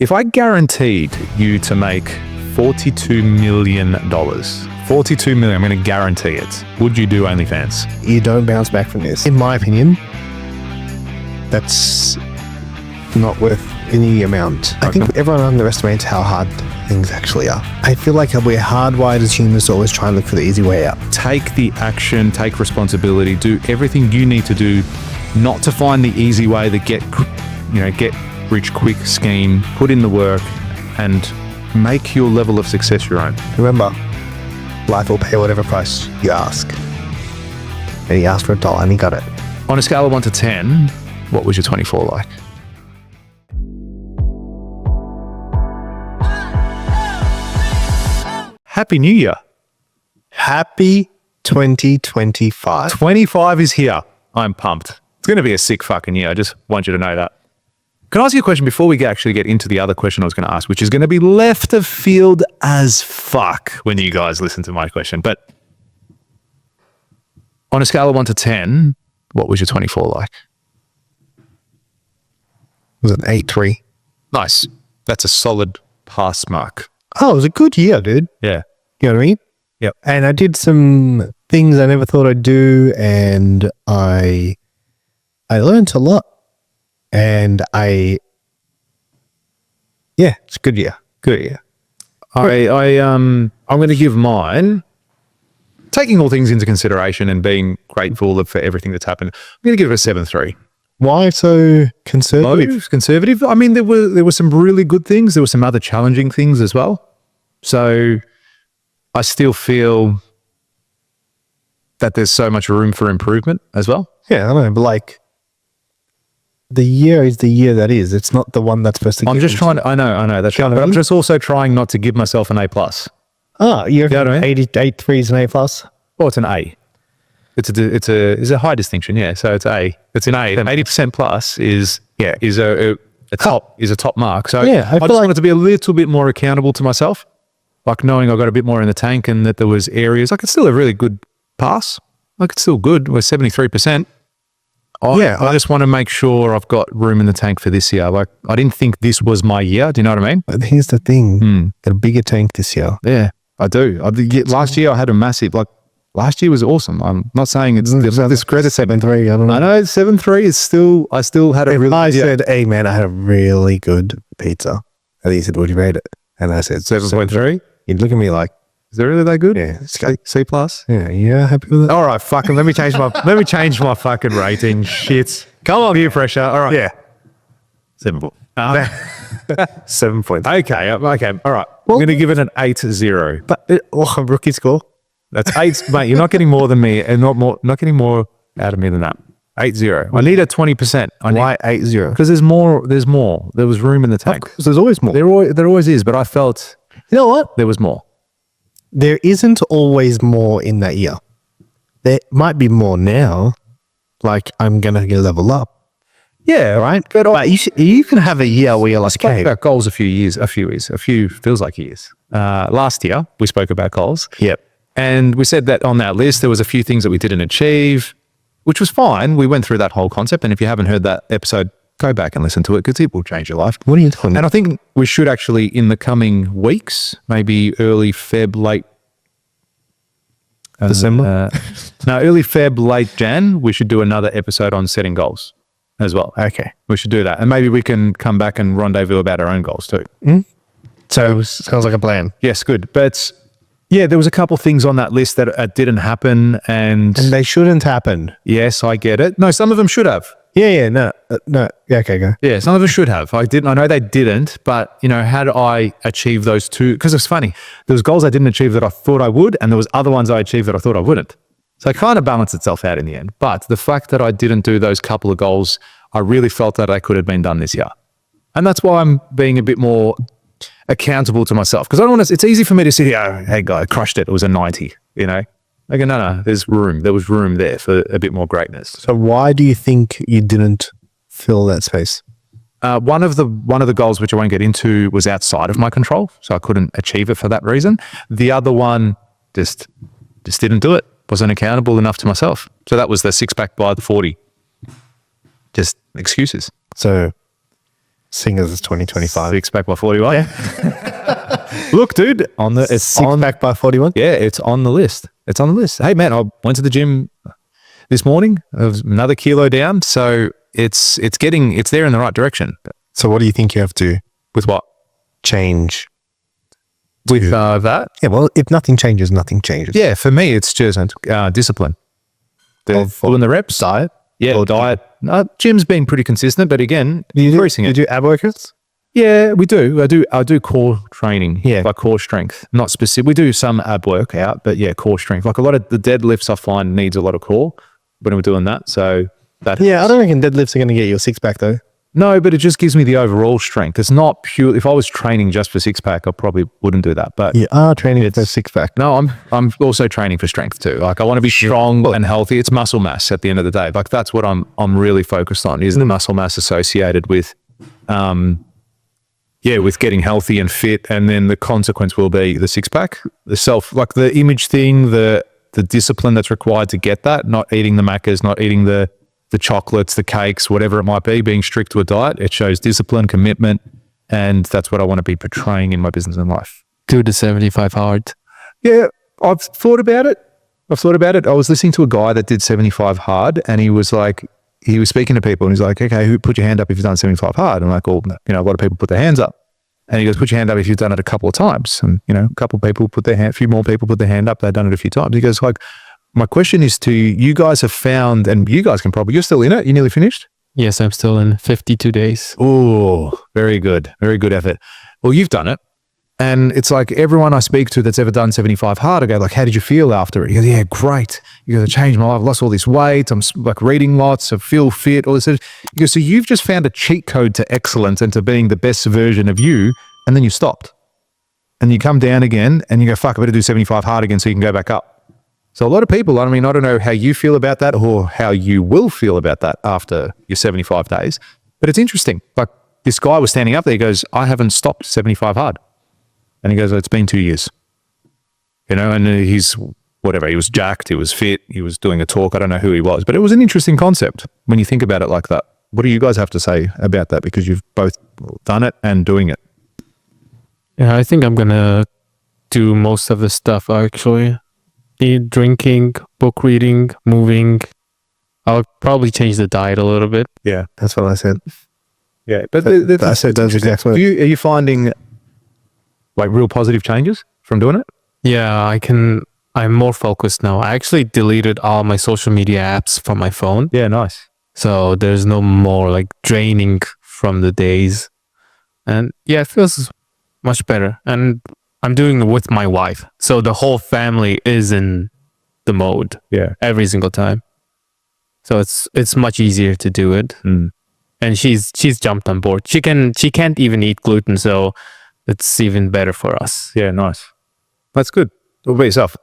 If I guaranteed you to make $42 million, $42 million, I'm going to guarantee it, would you do OnlyFans? You don't bounce back from this. In my opinion, that's not worth any amount. I think everyone underestimates how hard things actually are. I feel like we're hardwired as humans to always try and look for the easy way out. Take the action, take responsibility, do everything you need to do, not to find the easy way, the get rich quick scheme. Put in the work and make your level of success your own. Remember, life will pay whatever price you ask. And he asked for $1 and he got it. On a scale of 1 to 10, what was your 24 like? Happy New Year. Happy 2025. 25 is here. I'm pumped. It's going to be a sick fucking year. I just want you to know that. Can I ask you a question before we actually get into the other question I was going to ask, which is going to be left of field as fuck when you guys listen to my question. But on a scale of 1 to 10, what was your 24 like? Was it 8.3? Nice. That's a solid pass mark. Oh, it was a good year, dude. Yeah. You know what I mean? Yep. And I did some things I never thought I'd do, and I learned a lot. And it's a good year. Good year. I'm going to give mine, taking all things into consideration and being grateful for everything that's happened. I'm going to give it a 7.3. Why so conservative? Low, conservative. I mean, there were some really good things. There were some other challenging things as well. So I still feel that there's so much room for improvement as well. Yeah, I know, but like, the year is the year that is. It's not the one that's supposed to. I'm just trying to. I know that's right. But I'm just also trying not to give myself an A+. Oh, you know what I mean? 83 is an A+. Well, it's an A. It's a high distinction. Yeah, so it's A. It's an A. 80% plus is a top mark. So yeah, I just wanted to be a little bit more accountable to myself, like knowing I got a bit more in the tank and that there was areas. Like it's still a really good pass. Like it's still good. We're 73%. I just want to make sure I've got room in the tank for this year. Like, I didn't think this was my year. Do you know what I mean? But here's the thing. Got a bigger tank this year. Yeah, I do. Last year I had a massive, last year was awesome. I'm not saying it's this credit 7.3. I don't know. I know 7.3 is still, I still had a really. I said, hey man, I had a really good pizza. And he said, what do you rate it? And I said, 7.3. He'd look at me like, is it really that good? Yeah. C plus? Yeah, happy with it? All right, fucking, let me change my fucking rating. Shit. Come on, peer pressure. All right. Yeah. 7. 7 points. Okay. All right. Well, I'm going to give it an 8-0. But rookie score? That's 8, mate. You're not getting more than me, and not getting more out of me than that. 8-0. I need a 20%. Why 8-0? Because there's more. There was room in the tank. Because there's always more. There always is, but I felt, you know what? There was more. There isn't always more in that year. There might be more now. Like, I'm going to level up. Yeah, right. But you can have a year where you're like, spoke about goals a few feels like years. Last year, we spoke about goals. Yep. And we said that on that list, there was a few things that we didn't achieve, which was fine. We went through that whole concept. And if you haven't heard that episode, go back and listen to it because it will change your life. What are you talking about? And I think we should actually, in the coming weeks, maybe early Feb, late December? Early Feb, late Jan, we should do another episode on setting goals as well. Okay. We should do that. And maybe we can come back and rendezvous about our own goals too. So sounds like a plan. Yes, good. But yeah, there was a couple things on that list that didn't happen. And they shouldn't happen. Yes, I get it. No, some of them should have. Yeah, no. Yeah, okay, go. Yeah, some of them should have. I know they didn't, but had I achieved those two, because it's funny, there was goals I didn't achieve that I thought I would, and there was other ones I achieved that I thought I wouldn't. So it kind of balanced itself out in the end. But the fact that I didn't do those couple of goals, I really felt that I could have been done this year. And that's why I'm being a bit more accountable to myself. Because I don't want to, it's easy for me to sit here, oh, hey guy, I crushed it. It was a 90, I go, no, there's room. There was room there for a bit more greatness. So why do you think you didn't fill that space? One of the goals, which I won't get into, was outside of my control. So I couldn't achieve it for that reason. The other one just didn't do it. Wasn't accountable enough to myself. So that was the 6-pack by the 40. Just excuses. So Seeing as it's 2025. Six pack by 41. Look, dude, it's Six on pack by 41. Yeah, it's on the list. It's on the list. Hey, man, I went to the gym this morning. I was another kilo down, so it's there in the right direction. So what do you think you have to With what? change? With that? Yeah, well, if nothing changes, nothing changes. Yeah, for me, it's just discipline. Doing the reps. Diet? Yeah, Or diet. Gym's been pretty consistent, but again, increasing You it. do ab workouts? Yeah, we do. I do core training. Yeah. Like core strength. Not specific. We do some ab workout, but yeah, core strength. Like a lot of the deadlifts I find needs a lot of core when we're doing that. So that Yeah, I don't reckon deadlifts are going to get you a six pack though. No, but it just gives me the overall strength. It's not pure. If I was training just for six pack, I probably wouldn't do that. But You are training for a six pack. no, I'm also training for strength too. Like I want to be strong and healthy. It's muscle mass at the end of the day. Like that's what I'm really focused on, is the muscle mass associated with with getting healthy and fit. And then the consequence will be the six pack, like the image thing, the discipline that's required to get that, not eating the macas, not eating the chocolates, the cakes, whatever it might be, being strict to a diet. It shows discipline, commitment, and that's what I want to be portraying in my business and life. Do the 75 hard. Yeah, I've thought about it. I was listening to a guy that did 75 hard, and he was speaking to people, and he's like, okay, who put your hand up if you've done 75 hard? I'm like, well, a lot of people put their hands up. And he goes, put your hand up if you've done it a couple of times. And, a couple of people a few more people put their hand up. They've done it a few times. He goes, like, my question is to you guys have found, and you guys can probably, you're still in it. You nearly finished? Yes, I'm still in 52 days. Oh, very good. Very good effort. Well, you've done it. And it's like everyone I speak to that's ever done 75 hard, I go like, how did you feel after it? He goes, yeah, great. You goes, I changed my life. I've lost all this weight. I'm like reading lots. I feel fit. All this. He goes, so you've just found a cheat code to excellence and to being the best version of you. And then you stopped. And you come down again and you go, fuck, I better do 75 hard again so you can go back up. So a lot of people, I don't know how you feel about that or how you will feel about that after your 75 days, but it's interesting. Like this guy was standing up there, he goes, I haven't stopped 75 hard. And he goes, it's been 2 years. And he's whatever, he was jacked, he was fit, he was doing a talk, I don't know who he was, but it was an interesting concept when you think about it like that. What do you guys have to say about that? Because you've both done it and doing it. Yeah, I think I'm going to do most of the stuff actually. Drinking, book reading, moving. I'll probably change the diet a little bit. Yeah. That's what I said. Yeah. But I said those exact words. Are you finding like real positive changes from doing it? Yeah, I'm more focused now. I actually deleted all my social media apps from my phone. Yeah, nice. So there's no more like draining from the days. And yeah, it feels much better. And I'm doing it with my wife. So the whole family is in the mode. Yeah. Every single time. So it's much easier to do it. Mm. And she's jumped on board. She can't even eat gluten, so it's even better for us. Yeah, nice. That's good. What about yourself?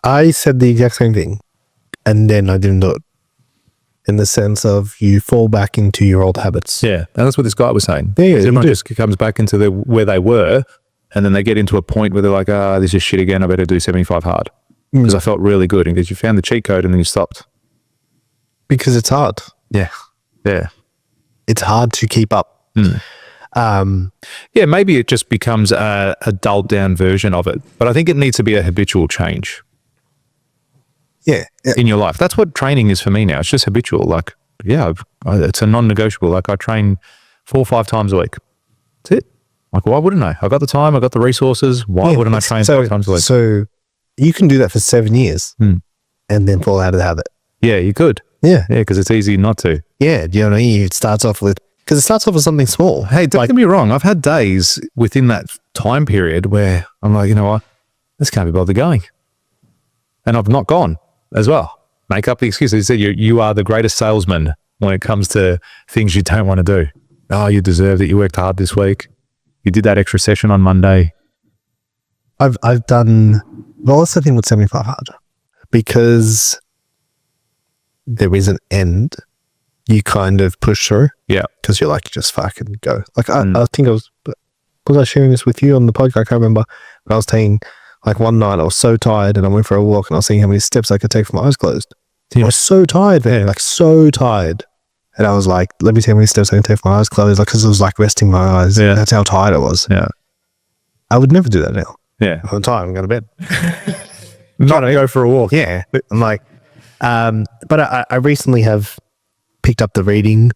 I said the exact same thing, and then I didn't do it. In the sense of you fall back into your old habits. Yeah, and that's what this guy was saying. Yeah, everyone just comes back into where they were, and then they get into a point where they're like, this is shit again. I better do 75 hard because I felt really good. And because you found the cheat code and then you stopped. Because it's hard. Yeah, yeah. It's hard to keep up. Yeah, maybe it just becomes a dulled down version of it, but I think it needs to be a habitual change. Yeah. In your life. That's what training is for me now. It's just habitual. Like, yeah, it's a non-negotiable. Like I train 4 or 5 times a week. That's it. Like, why wouldn't I? I got the time, I got the resources. Why wouldn't I train 5 times a week? So you can do that for 7 years and then fall out of the habit. Yeah, you could. Yeah. Yeah, because it's easy not to. Yeah. Do you know what I mean? It starts off with something small. Hey, don't get me wrong. I've had days within that time period where I'm like, you know what? This can't be bothered going. And I've not gone as well. Make up the excuse. You said you are the greatest salesman when it comes to things you don't want to do. Oh, you deserve it. You worked hard this week. You did that extra session on Monday. I've done, well, that's the thing with 75 hard. Because there is an end, you kind of push through. Yeah. Because you're like, just fucking go. Like, I think was I sharing this with you on the podcast? I can't remember. But I was saying, like one night I was so tired and I went for a walk and I was seeing how many steps I could take with my eyes closed. Yeah. I was so tired, man, like so tired. And I was like, let me take my steps, I can take my eyes closed, like, because it was like resting my eyes. Yeah. That's how tired I was. Yeah. I would never do that now. Yeah. I'm tired, I'm going to bed. Not go for a walk. Yeah. I'm like, but I recently have picked up the reading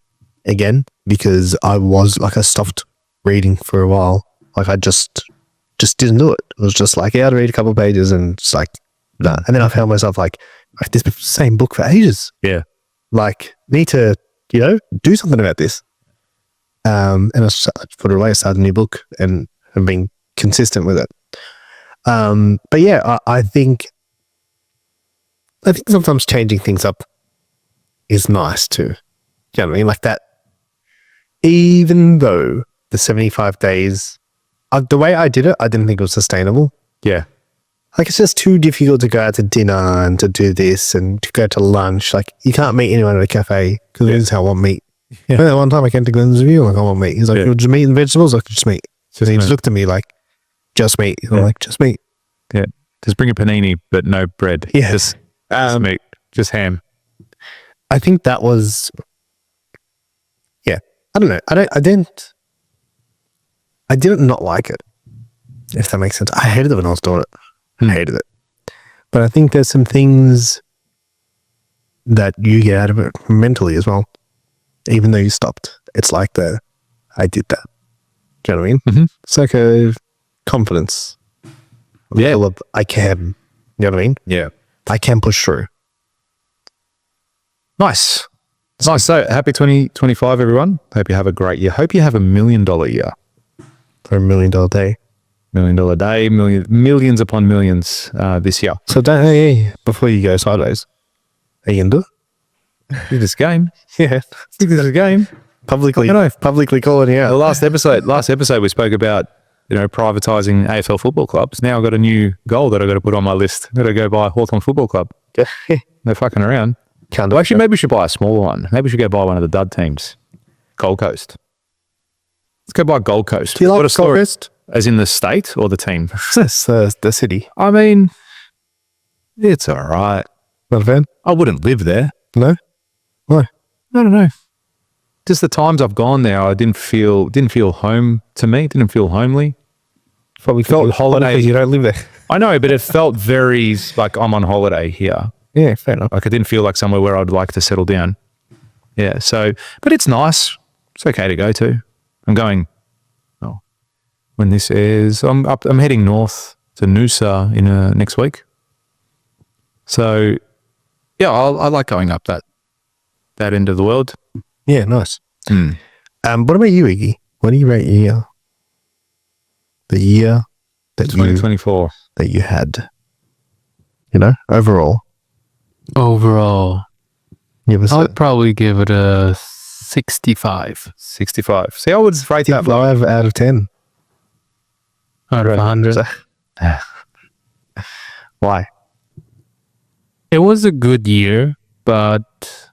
again because I was like, I stopped reading for a while. Like I just didn't do it. It was just like, yeah, I'd read a couple of pages and just like, nah. And then I found myself like this same book for ages. Yeah. Like need to, do something about this. And I put it away, started a new book and have been consistent with it. But yeah, I think sometimes changing things up is nice too. You know what I mean? Like that, even though the 75 days, the way I did it, I didn't think it was sustainable. Yeah. Like it's just too difficult to go out to dinner and to do this and to go to lunch. Like you can't meet anyone at a cafe because this is how I want meat. Yeah. That one time I came to Glenn's review, like I want meat. He's like, "You'll just meat and vegetables?" Like, just meat. So he just looked at me like, just meat. I'm like, just meat. Yeah. Just bring a panini, but no bread. Yeah. Just meat. Just ham. I think that was, yeah. I don't know. I didn't not like it, if that makes sense. I hated it when I was doing it. I hated it. But I think there's some things that you get out of it mentally as well. Even though you stopped. It's like I did that. Do you know what I mean? Mm-hmm. It's like a confidence. Yeah. I can. You know what I mean? Yeah. I can push through. Nice. Nice. So happy 2025, everyone. Hope you have a great year. Hope you have $1 million year. For $1 million day. $1 million day, millions upon millions this year. So hey, before you go sideways, are you going to do it? Do this game. Yeah. This is a game. Publicly calling you out. The last episode we spoke about, privatising AFL football clubs. Now I've got a new goal that I've got to put on my list. I've got to go buy Hawthorn Football Club. No fucking around. Well, actually, maybe we should buy a smaller one. Maybe we should go buy one of the dud teams. Gold Coast. Let's go buy Gold Coast. Do you like What a Gold story. Coast? As in the state or the team? That's the city. I mean, it's all right. Not a fan? I wouldn't live there. No? Why? I don't know. Just the times I've gone there, I didn't feel home to me. Didn't feel homely. Probably felt holiday. because you don't live there. I know, but it felt very like I'm on holiday here. Yeah, fair enough. Like I didn't feel like somewhere where I'd like to settle down. Yeah. So, but it's nice. It's okay to go to. I'm going. Oh, when this airs, I'm heading north to Noosa in next week. So, yeah, I like going up that end of the world. Yeah, nice. Mm. What about you, Iggy? What do you rate your year? The year that 2024 that you had, overall. Overall, Give us I'd probably give it a 65 65. See, I would rate that. 5 out of 10. out of 100. Why? It was a good year, but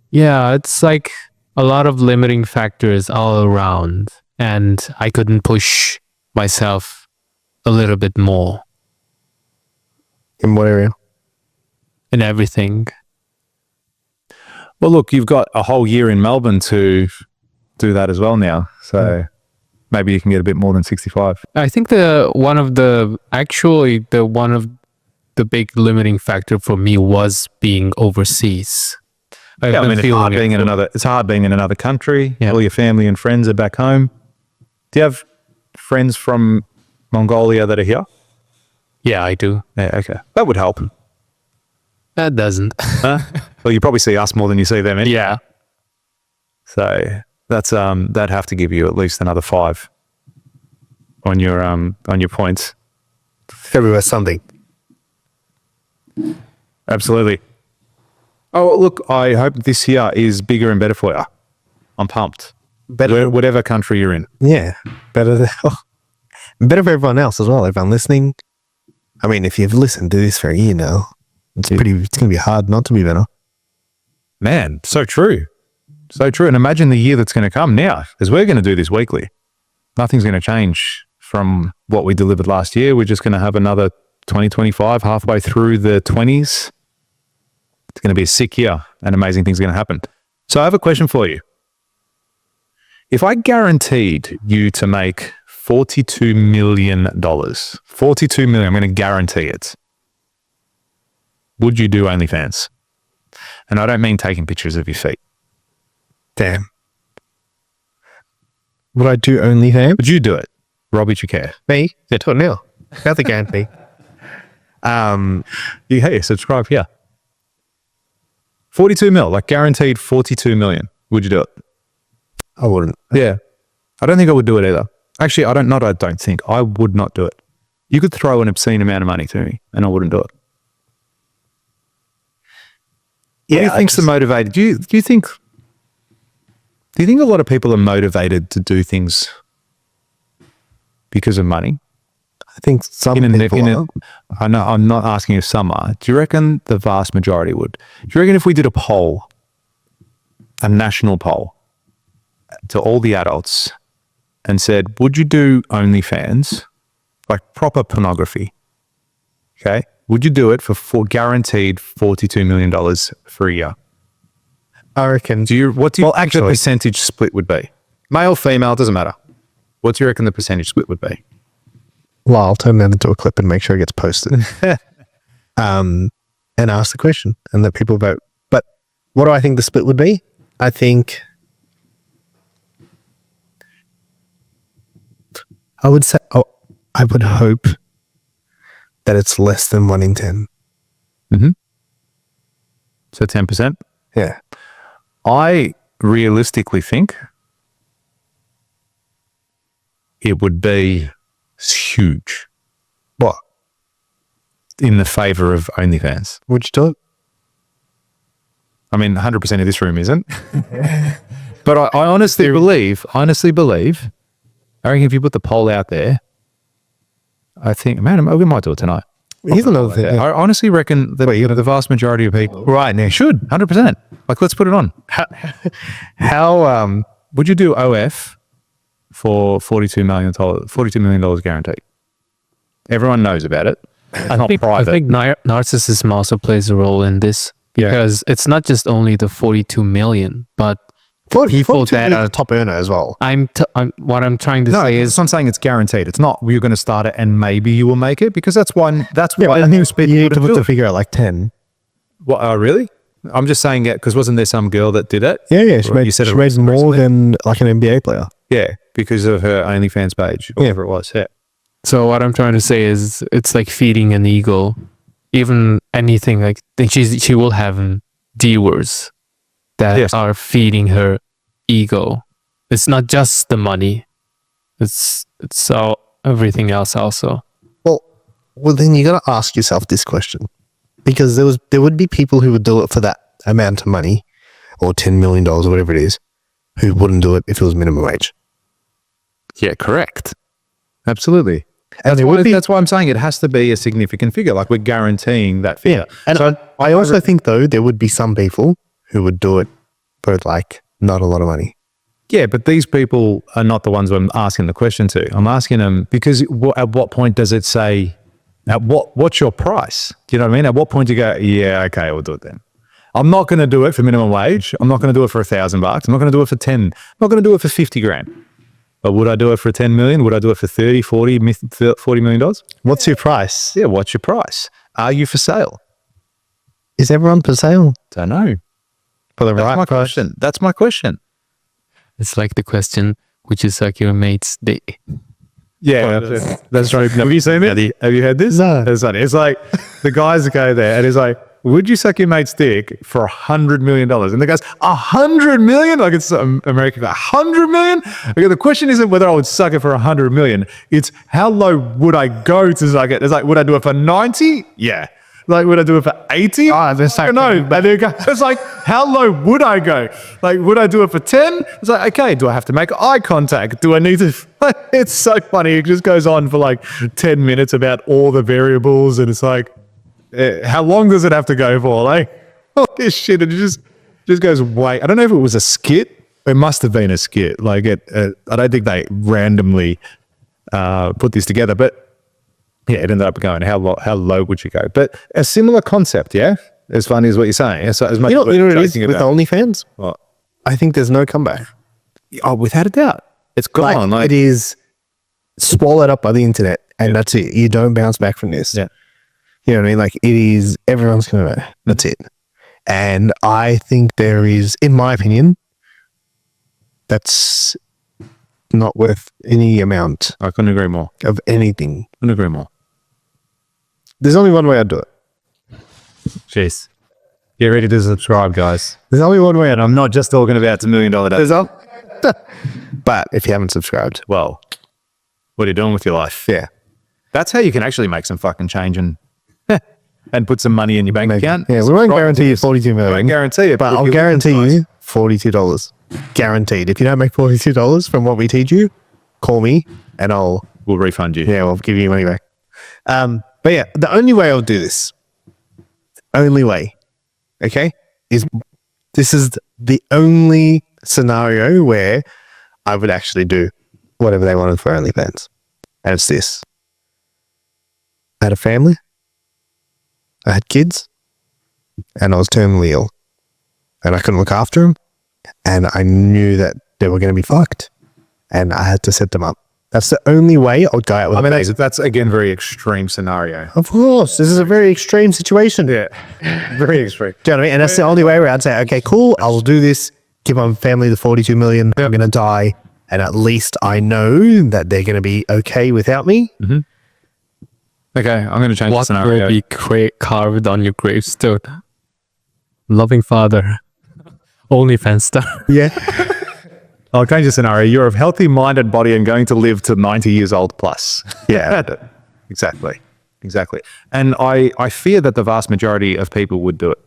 yeah, it's like a lot of limiting factors all around, and I couldn't push myself a little bit more In what area? in everything. Well, look, you've got a whole year in Melbourne to do that as well now. So maybe you can get a bit more than 65. I think one of the big limiting factor for me was being overseas. Yeah, I mean, it's hard being in another country. Yeah. All your family and friends are back home. Do you have friends from Mongolia that are here? Yeah, I do. Yeah, okay. That would help. That doesn't. Huh? Well, you probably see us more than you see them. Yeah. So that's that'd have to give you at least another 5 on your points. Everywhere something. Absolutely. Oh, look, I hope this year is bigger and better for you. I'm pumped. Better. Whatever country you're in. Yeah. Better for everyone else as well. Everyone listening. I mean, if you've listened to this for a year now, it's going to be hard not to be better. Man, so true. So true. And imagine the year that's going to come now, because we're going to do this weekly. Nothing's going to change from what we delivered last year. We're just going to have another 2025 halfway through the 20s. It's going to be a sick year and amazing things are going to happen. So I have a question for you. If I guaranteed you to make $42 million, $42 million, I'm going to guarantee it, would you do OnlyFans? And I don't mean taking pictures of your feet. Damn. Would I do OnlyFans? Would you do it? Robbie, do you care? Me? Yeah, do it now. That's a guarantee. Hey, subscribe here. 42 mil, like guaranteed 42 million. Would you do it? I wouldn't. Yeah. I don't think I would do it either. Actually, I don't think. I would not do it. You could throw an obscene amount of money to me and I wouldn't do it. What do you think's the motivated? Do you think a lot of people are motivated to do things because of money? I think some people are. I know, I'm not asking if some are. Do you reckon the vast majority would? Do you reckon if we did a poll, a national poll, to all the adults and said, would you do OnlyFans, like proper pornography? Okay. Would you do it for guaranteed $42 million for a year? I reckon. What do you think the percentage split would be? Male, female, doesn't matter. What do you reckon the percentage split would be? Well, I'll turn that into a clip and make sure it gets posted. And ask the question and let people vote. But what do I think the split would be? I think I would say, I would hope that it's less than 1 in 10. Mm-hmm. So 10%? Yeah. I realistically think it would be huge. What? In the favor of OnlyFans. Would you do it? I mean, 100% of this room isn't. But I honestly believe, I reckon if you put the poll out there, I think, man, we might do it tonight. Here's another thing. I honestly reckon that the vast majority of people Right now. should, 100%. Like, let's put it on. How Would you do OF for $42 million guaranteed? Everyone knows about it. It's not private. I think narcissism also plays a role in this because it's not just only the 42 million, but people that are a top earner as well. what I'm trying to say is I'm saying it's guaranteed. It's not you're going to start it and maybe you will make it because that's why I think you need to put the figure at like 10. What? Oh, really? I'm just saying it because wasn't there some girl that did it? Yeah. She made more than like an NBA player. Yeah, because of her OnlyFans page, whatever it was. Yeah. So what I'm trying to say is it's like feeding an ego. Even anything like she will have viewers that are feeding her ego. It's not just the money. It's all everything else also. Well, then you got to ask yourself this question, because there would be people who would do it for that amount of money, or $10 million or whatever it is, who wouldn't do it if it was minimum wage. Yeah, correct. Absolutely. And that's why I'm saying it has to be a significant figure. Like we're guaranteeing that figure. Yeah. And so I also think though there would be some people who would do it for like not a lot of money. Yeah, but these people are not the ones I'm asking the question to. I'm asking them because at what point does it say, what's your price? Do you know what I mean? At what point do you go, yeah, okay, we'll do it then. I'm not going to do it for minimum wage. I'm not going to do it for $1,000. I'm not going to do it for 10. I'm not going to do it for 50 grand. But would I do it for 10 million? Would I do it for 30, 40, $40 million? What's your price? Yeah, what's your price? Are you for sale? Is everyone for sale? Don't know. For the That's right my price? question. That's my question. It's like the question, which is like your mate's dick. Yeah, that's right. Have you seen it? Have you heard this? No. It's funny. It's like the guys go there and he's like, would you suck your mate's dick for $100 million? And the guy's, $100 million? Like it's American, $100 million? Okay, the question isn't whether I would suck it for $100 million. It's how low would I go to suck it? It's like, would I do it for 90? Yeah. Like, would I do it for 80? Oh, that's I don't know. But it's like, how low would I go? Like, would I do it for 10? It's like, okay, do I have to make eye contact? Do I need to? It's so funny. It just goes on for like 10 minutes about all the variables. And it's like, how long does it have to go for? Like, all this shit. It just goes way. I don't know if it was a skit. It must have been a skit. Like, I don't think they randomly put this together. But yeah, it ended up going, how low would you go? But a similar concept, yeah? as funny as what you're saying. So as much You know, as we're you know what it is joking with about- OnlyFans? What? I think there's no comeback. Oh, without a doubt, it's gone. Like, Like, it is swallowed up by the internet, and that's it. You don't bounce back from this. Yeah. You know what I mean? Like, it is, everyone's going to, that's it. And I think there is, in my opinion, that's not worth any amount I couldn't agree more. of anything. Couldn't agree more. There's only one way I'd do it. Jeez. Get ready to subscribe, guys. There's only one way I'd And I'm not just talking about the $1 million day. There's all. But if you haven't subscribed, Well, what are you doing with your life? yeah. That's how you can actually make some fucking change and put some money in your bank account. Yeah, we won't Subscribe. guarantee you 42 I million. won't guarantee it. But if I'll you- guarantee you $42. Guaranteed. If you don't make $42 from what we teach you, call me and We'll refund you. we'll give you your money back. But yeah, the only way I'll do this, only way, okay, is this is the only scenario where I would actually do whatever they wanted for OnlyFans. And it's this. I had a family, I had kids, and I was terminally ill. And I couldn't look after them. And I knew that they were going to be fucked. And I had to set them up. That's the only way I'd go out with I a mean, baby. that's again, very extreme scenario. Of course, this is a very extreme situation. Yeah. Very extreme. Do you know what I mean? And that's the only way where I'd say, okay, cool, I will do this, give my family the 42 million, I'm going to die, and at least I know that they're going to be okay without me. Okay, I'm going to change the What scenario. will be carved on your gravestone? Loving father. OnlyFans star. Yeah. I'll change the scenario. You're of healthy mind and body and going to live to 90 years old plus. Yeah. Exactly. Exactly. And I fear that the vast majority of people would do it.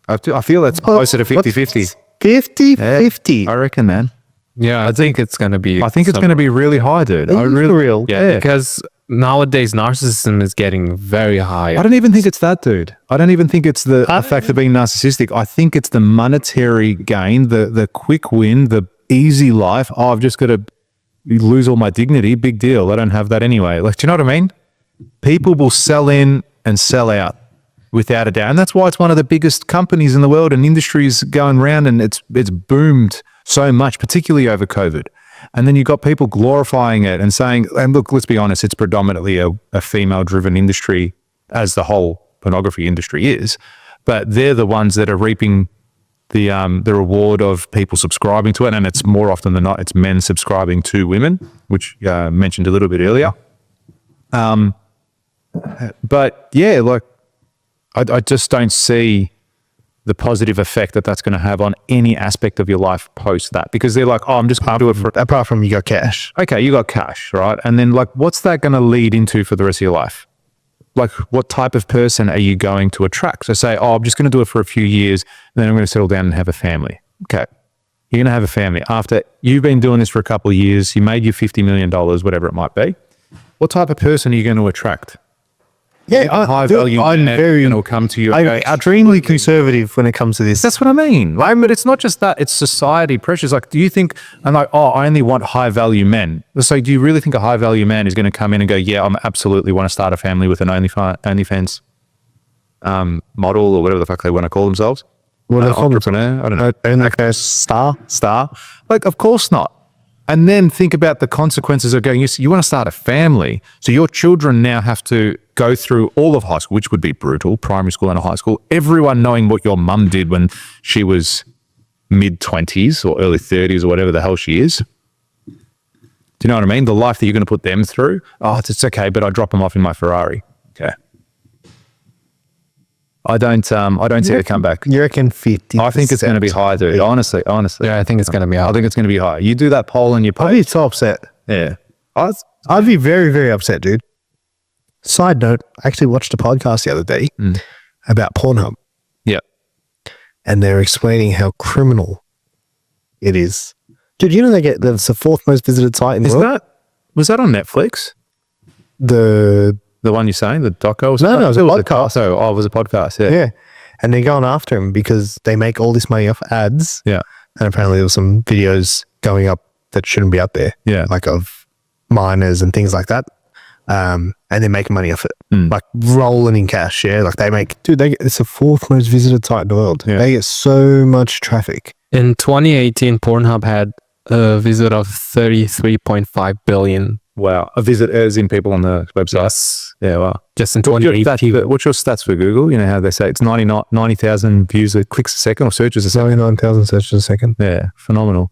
I feel that's closer to 50-50. 50-50. I reckon, man. Yeah, I think it's gonna be. I think it's going to be really high, dude. I Are you really, for real? Yeah. because nowadays narcissism is getting very high. I don't even think it's that, dude. I don't even think it's the fact of being narcissistic. I think it's the monetary gain, the quick win, the easy life. Oh, I've just got to lose all my dignity. Big deal. I don't have that anyway. Like, do you know what I mean? People will sell in and sell out without a doubt. And that's why it's one of the biggest companies in the world and industries going around, and it's boomed so much, particularly over COVID. And then you've got people glorifying it and saying, and look, let's be honest, it's predominantly a female-driven industry, as the whole pornography industry is. But they're the ones that are reaping the reward of people subscribing to it. And it's more often than not, it's men subscribing to women, which mentioned a little bit earlier. But yeah, like, I just don't see the positive effect that that's going to have on any aspect of your life post that, because they're like, oh, I'm just going to do it for, Apart from you got cash. okay, you got cash, right? And then like, what's that going to lead into for the rest of your life? Like, what type of person are you going to attract? So say, oh, I'm just going to do it for a few years, and then I'm going to settle down and have a family. Okay. You're going to have a family. After you've been doing this for a couple of years, you made your $50 million, whatever it might be. What type of person are you going to attract? Yeah, High value I'm man very, and will come to you. I'm and go, extremely conservative when it comes to this. that's what I mean. Like, but it's not just that, it's society pressures. Like, do you think, I'm like, oh, I only want high value men. So do you really think a high value man is going to come in and go, yeah, I'm absolutely want to start a family with an OnlyFans model or whatever the fuck they want to call themselves? What do they call Entrepreneur? I don't know. Star. Like, of course not. And then think about the consequences of going, you want to start a family. So your children now have to go through all of high school, which would be brutal, primary school and high school. Everyone knowing what your mum did when she was mid-20s or early 30s or whatever the hell she is. Do you know what I mean? The life that you're going to put them through. Oh, it's okay, but I drop them off in my Ferrari. Okay. I don't see a comeback. You reckon 50? I think it's going to be high, dude. Honestly. Yeah, I think it's gonna be I high. think it's going to be high. You do that poll and you I'd be so upset. yeah. I'd be very, very upset, dude. Side note, I actually watched a podcast the other day about Pornhub, Yeah. and they're explaining how criminal it is. Dude, you know that's the fourth most visited site in the world? Was that on Netflix? The The one you're saying, the doco? No, it was a podcast. Oh, it was a podcast. Yeah. yeah, and they're going after him because they make all this money off ads. Yeah. And apparently there were some videos going up that shouldn't be up there. Yeah. Like of minors and things like that. and they're making money off it, like rolling in cash. Yeah, like it's the fourth most visited site in the world. Yeah. They get so much traffic. In 2018, Pornhub had a visit of 33.5 billion. Wow. A visit as in people on the website. Yes. Yeah, wow. Just in What's your 2018. what's your stats for Google? You know how they say it's 90,000 views, clicks a second or searches a second? 99,000 searches a second. Yeah, phenomenal.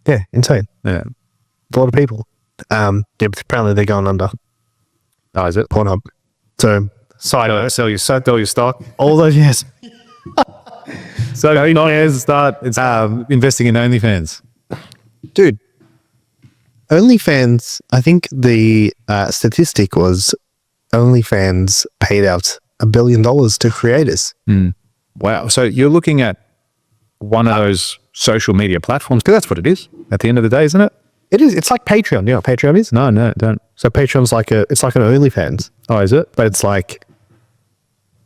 Yeah, insane. Yeah. A lot of people. Yeah, but apparently they're going under Oh, is it? Pornhub. So, side note, Sell your stock. all those years. So, how to start investing in OnlyFans? Dude, OnlyFans, I think the statistic was OnlyFans paid out $1 billion to creators. Wow. So you're looking at one of those social media platforms, because that's what it is at the end of the day, isn't it? It is. It's like Patreon. You know what Patreon is? No, don't. So Patreon's like it's like an OnlyFans, Oh, is it? but it's like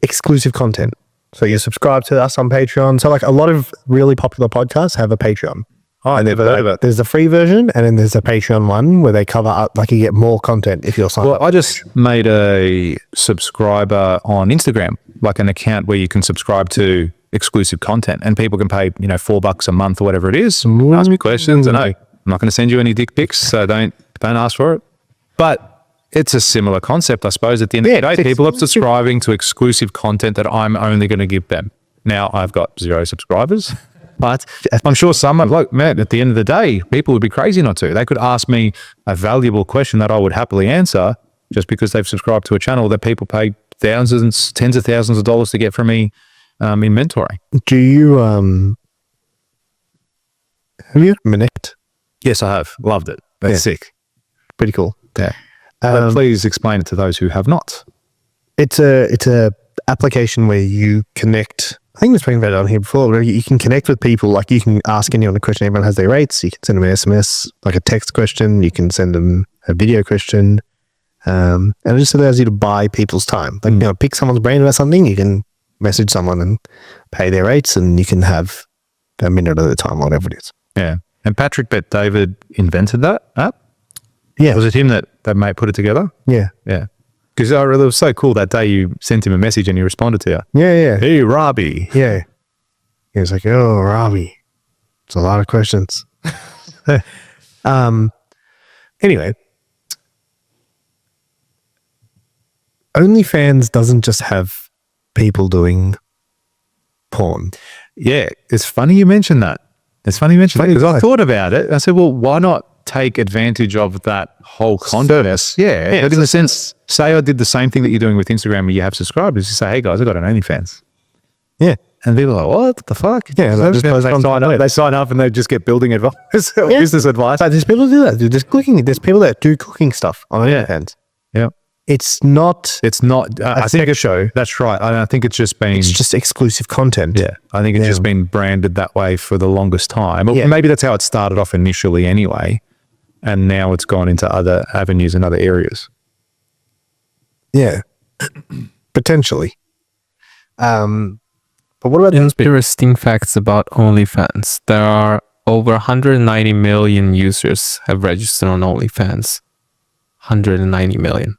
exclusive content. So you subscribe to us on Patreon. So like a lot of really popular podcasts have a Patreon. Oh, I never heard of it. There's the free version, and then there's a Patreon one where they cover up, like you get more content if you're signed Well, up. I just made a subscriber on Instagram, like an account where you can subscribe to exclusive content, and people can pay, $4 a month or whatever it is. Ask me questions. I know I'm not going to send you any dick pics, so don't ask for it. But it's a similar concept, I suppose. At the end of the day, people are subscribing to exclusive content that I'm only going to give them. Now I've got 0 subscribers. But I'm sure someone, look, man, at the end of the day, people would be crazy not to. They could ask me a valuable question that I would happily answer just because they've subscribed to a channel that people pay thousands, tens of thousands of dollars to get from me in mentoring. Do you have you Minect? Yes, I have. Loved it. That's sick. Pretty cool. Yeah. But please explain it to those who have not. It's a application where you connect. I think we've spoken about it on here before, where you can connect with people. Like you can ask anyone a question. Everyone has their rates. You can send them an SMS, like a text question. You can send them a video question. And it just allows you to buy people's time. Like, pick someone's brain about something. You can message someone and pay their rates, and you can have a minute at a time, whatever it is. Yeah. And Patrick Bet David invented that app? Yeah. Was it him that mate put it together? Yeah. Yeah. Because it was so cool that day you sent him a message and he responded to you. Yeah. Hey, Robby. Yeah. He was like, oh, Robby. It's a lot of questions. Anyway. OnlyFans doesn't just have people doing porn. Yeah. It's funny you mentioned that. It's funny you mentioned that because I thought about it. I said, well, why not take advantage of that whole content? Yeah. But in the sense, say I did the same thing that you're doing with Instagram where you have subscribers. You say, hey guys, I got an OnlyFans. Yeah. And people are like, what the fuck? Yeah. They sign up and they just get building advice, business advice. But there's people who do that. There's people that do cooking stuff on OnlyFans. Yeah. It's not I think a show. That's right. I think it's just been. It's just exclusive content. Yeah. I think it's just been branded that way for the longest time. Yeah. Maybe that's how it started off initially anyway. And now it's gone into other avenues and other areas. Yeah. Potentially. But what about interesting facts about OnlyFans? There are over 190 million users have registered on OnlyFans. 190 million.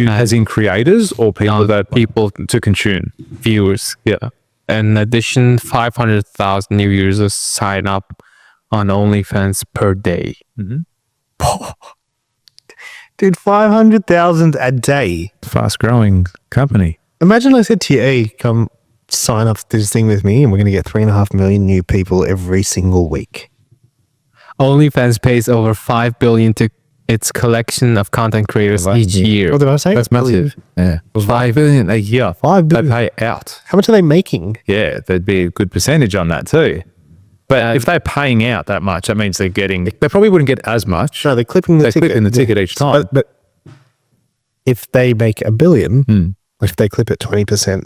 As in creators or people to consume? Viewers. Yeah. In addition, 500,000 new users sign up on OnlyFans per day. Mm-hmm. Dude, 500,000 a day. Fast growing company. Imagine I said to you, hey, come sign up to this thing with me and we're going to get 3.5 million new people every single week. OnlyFans pays over $5 billion to its collection of content creators each year. What did I say? That's massive. Yeah. $5 billion a year. $5 billion. They pay out. How much are they making? Yeah, there'd be a good percentage on that too. But if they're paying out that much, that means they probably wouldn't get as much. No, they're clipping the ticket each time. But if they make $1 billion, if they clip it 20%,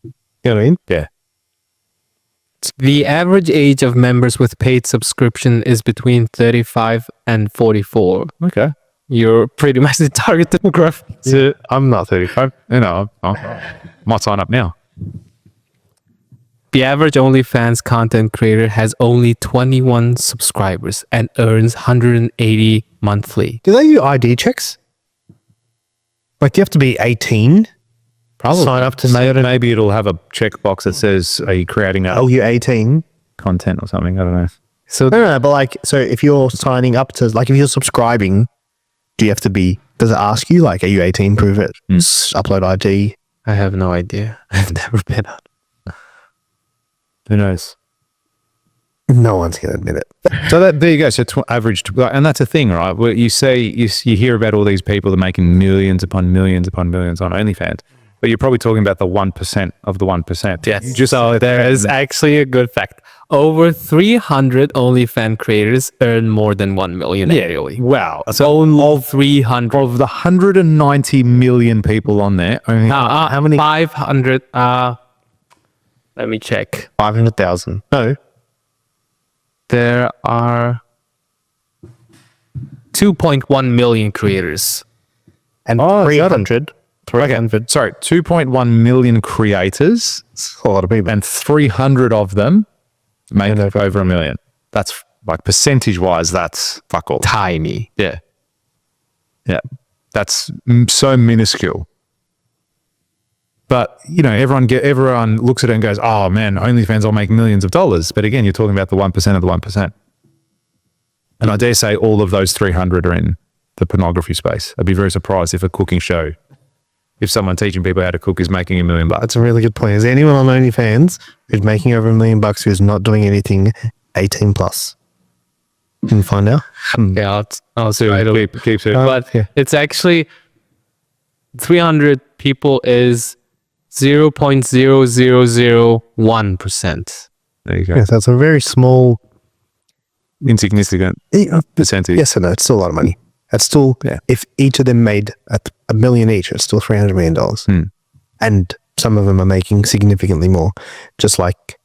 you know what I mean? Yeah. The average age of members with paid subscription is between 35 and 44. Okay. You're pretty much the target demographic. So I'm not 35. I might sign up now. The average OnlyFans content creator has only 21 subscribers and earns $180 monthly. Do they do ID checks? Like you have to be 18. Probably. Sign up to maybe it'll have a checkbox that says, "Are you creating a you're 18. content or something?" I don't know. So No, but like, so if you're signing up to, like, if you're subscribing, do you have to be, does it ask you, like, are you 18? Prove it. Upload ID. I have no idea. I've never been on. Who knows? No one's going to admit it. So there you go. So average, and that's a thing, right? Where you say you hear about all these people that are making millions upon millions upon millions on OnlyFans, but you're probably talking about the 1% of the 1%. Yes. Just So there is actually a good fact. Over 300 OnlyFans creators earn more than 1 million annually. wow. So Only 300. of the 190 million people on there, only How many? 500. Let me check. 500,000. No. There are 2.1 million creators. And Oh, 300. 300. sorry, 2.1 million creators, That's a lot of people. and 300 of them make over 1 million. That's like percentage wise, that's fuck all. Tiny. Yeah. Yeah. That's so minuscule. But, you know, everyone looks at it and goes, "Oh man, OnlyFans will make millions of dollars." But again, you're talking about the 1% of the 1%. And I dare say all of those 300 are in the pornography space. I'd be very surprised if a cooking show, if someone teaching people how to cook is making $1 million. That's a really good point. Is there anyone on OnlyFans who's making over $1 million who's not doing anything 18 plus? Can you find out? Yeah, I'll see. Keep it. But yeah. it's actually 300 people is 0.0001%. There you go. Yes, that's a very small. Insignificant percentage. Yes and no, it's still a lot of money. That's still, if each of them made $1 million each, it's still $300 million. And some of them are making significantly more. Just like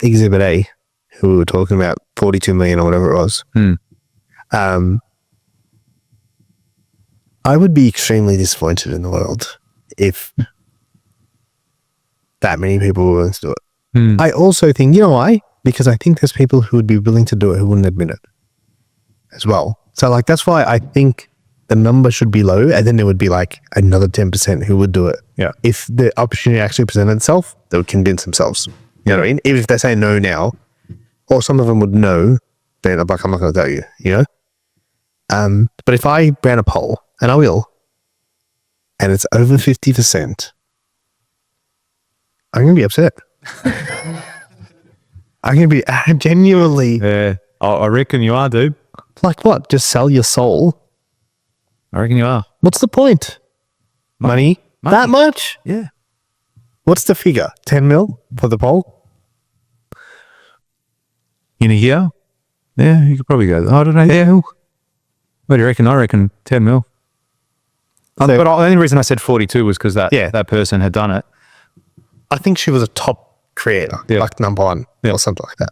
Exhibit A, who we were talking about, 42 million or whatever it was. I would be extremely disappointed in the world if that many people were willing to do it. I also think, you know why? Because I think there's people who would be willing to do it who wouldn't admit it as well. So like, that's why I think the number should be low, and then there would be like another 10% who would do it. Yeah. If the opportunity actually presented itself, they would convince themselves. You know what I mean? Even if they say no now, or some of them would know, then I'm not going to tell you, you know? But if I ran a poll, and I will, and it's over 50%, I'm going to be upset. I'm going to be genuinely... Yeah. I reckon you are, dude. Like what? Just sell your soul? I reckon you are. What's the point? Money? That much? Yeah. What's the figure? 10 mil for the poll? In a year? Yeah, you could probably go, I don't know. Yeah. What do you reckon? I reckon 10 mil. But the only reason I said 42 was because that person had done it. I think she was a top creator, like number one or something like that.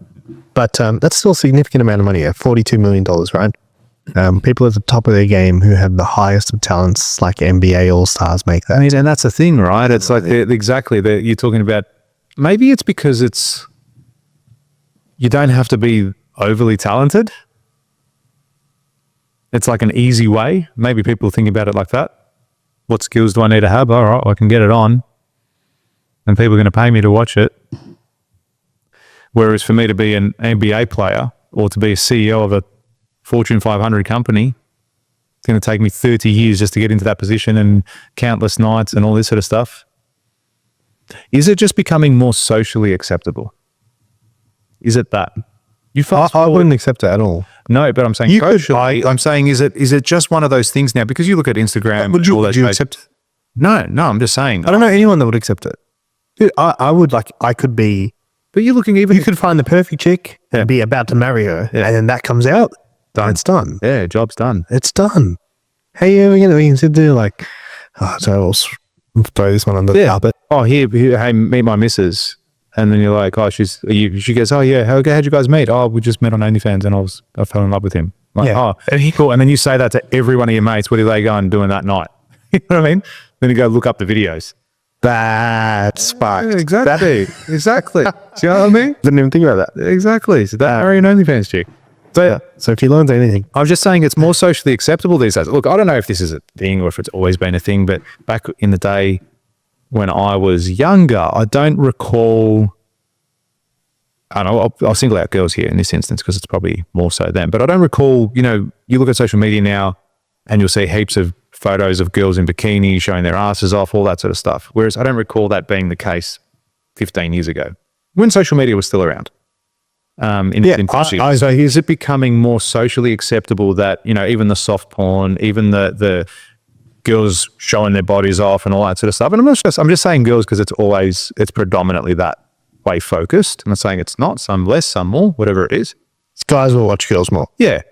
But that's still a significant amount of money. $42 million, right? People at the top of their game who have the highest of talents, like NBA All-Stars, make that. I mean, and that's the thing, right? It's like exactly that you're talking about. Maybe it's because you don't have to be overly talented. It's like an easy way. Maybe people think about it like that. What skills do I need to have? All right, I can get it on, and people are going to pay me to watch it. Whereas for me to be an NBA player or to be a CEO of a Fortune 500 company, it's going to take me 30 years just to get into that position and countless nights and all this sort of stuff. Is it just becoming more socially acceptable? Is it that? I wouldn't accept it at all. No, but I'm saying socially. I'm saying, is it just one of those things now? Because you look at Instagram. Would you accept it? No, I'm just saying. I don't know anyone that would accept it. Dude, I would I could be... But you're looking even... You could find the perfect chick and be about to marry her, and then that comes out, and it's done. Yeah, job's done. It's done. Hey, you ever get we can sit there like, so I'll throw this one under the carpet. Oh, here, hey, meet my missus. And then you're like, oh, she goes, oh yeah, how'd you guys meet? Oh, we just met on OnlyFans and I fell in love with him. Like, oh, cool. And then you say that to every one of your mates. What are they going doing that night? You know what I mean? Then you go look up the videos. That's fucked. Yeah, exactly. Exactly. Do you know what I mean? Didn't even think about that. Exactly. So that marry an OnlyFans chick. So if you learned anything, I'm just saying it's more socially acceptable these days. Look, I don't know if this is a thing or if it's always been a thing, but back in the day when I was younger, I don't recall. I don't know, I'll single out girls here in this instance because it's probably more so them. But I don't recall, you look at social media now and you'll see heaps of photos of girls in bikinis showing their asses off, all that sort of stuff. Whereas I don't recall that being the case 15 years ago when social media was still around. So is it becoming more socially acceptable that, even the soft porn, even the girls showing their bodies off and all that sort of stuff? And I'm just saying girls because it's predominantly that way focused. I'm not saying it's not, some less, some more, whatever it is. guys will watch girls more. Yeah.